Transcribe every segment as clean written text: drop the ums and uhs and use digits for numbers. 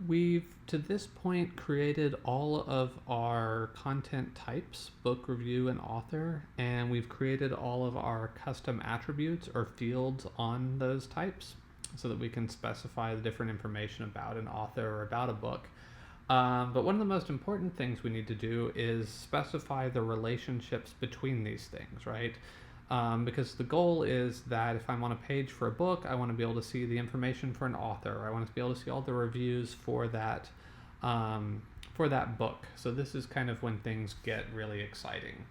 We've to this point created all of our content types, book review and author, and we've created all of our custom attributes or fields on those types so that we can specify the different information about an author or about a book. But one of the most important things we need to do is specify the relationships between these things, right? Because the goal is that if I'm on a page for a book, I want to be able to see the information for an author. I want to be able to see all the reviews for that book. So this is kind of when things get really exciting.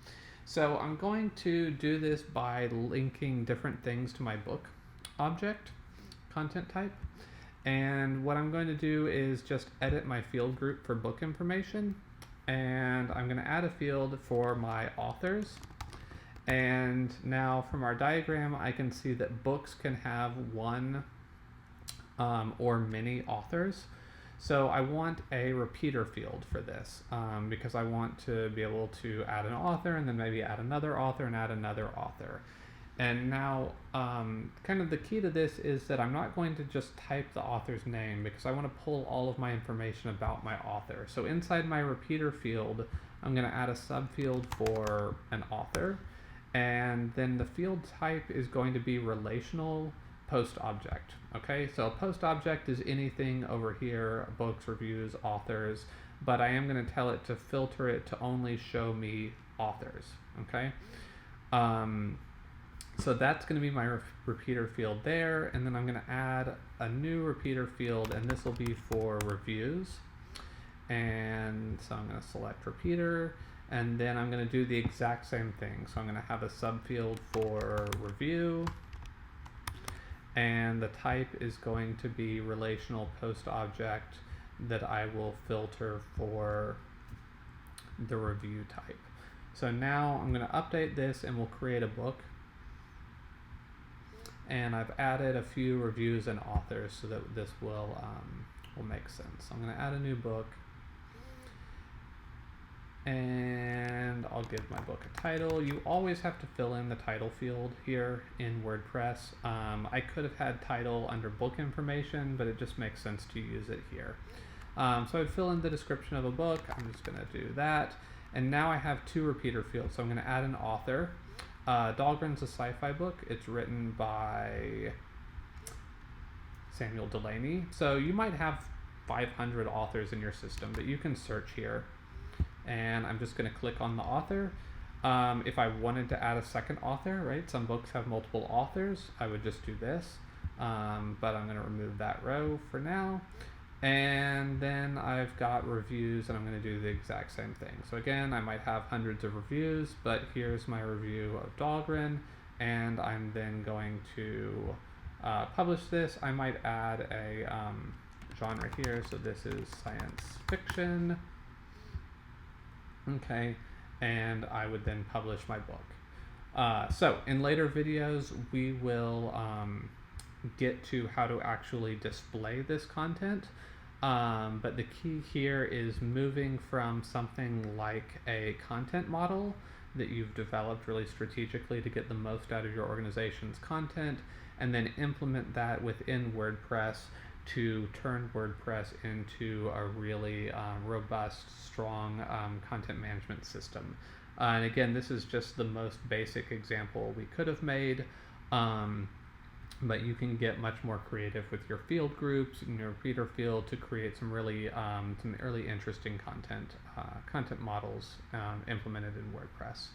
So I'm going to do this by linking different things to my book object content type. And what I'm going to do is just edit my field group for book information. And I'm going to add a field for my authors. And now from our diagram, I can see that books can have one or many authors. So I want a repeater field for this because I want to be able to add an author and then maybe add another author and add another author. And now kind of the key to this is that I'm not going to just type the author's name because I want to pull all of my information about my author. So inside my repeater field, I'm going to add a subfield for an author. And then the field type is going to be relational post object. Okay, so a post object is anything over here, books, reviews, authors, but I am going to tell it to filter it to only show me authors. Okay, so that's going to be my repeater field there, and then I'm going to add a new repeater field, and this will be for reviews. And so I'm going to select repeater. And then I'm going to do the exact same thing. So I'm going to have a subfield for review. And the type is going to be relational post object that I will filter for the review type. So now I'm going to update this and we'll create a book. And I've added a few reviews and authors so that this will make sense. So I'm going to add a new book. And I'll give my book a title. You always have to fill in the title field here in WordPress. I could have had title under book information, but it just makes sense to use it here. So I'd fill in the description of a book. I'm just going to do that. And now I have two repeater fields. So I'm going to add an author. Dahlgren's a sci-fi book. It's written by Samuel Delaney. So you might have 500 authors in your system, but you can search here. And I'm just going to click on the author. If I wanted to add a second author, right? Some books have multiple authors. I would just do this, but I'm going to remove that row for now. And then I've got reviews, and I'm going to do the exact same thing. So again, I might have hundreds of reviews, but here's my review of Dahlgren, and I'm then going to publish this. I might add a genre here. So this is science fiction. Okay, and I would then publish my book. So in later videos, we will get to how to actually display this content. But the key here is moving from something like a content model that you've developed really strategically to get the most out of your organization's content, and then implement that within WordPress to turn WordPress into a really robust, strong content management system. And again, this is just the most basic example we could have made, but you can get much more creative with your field groups and your repeater field to create some really interesting content models implemented in WordPress.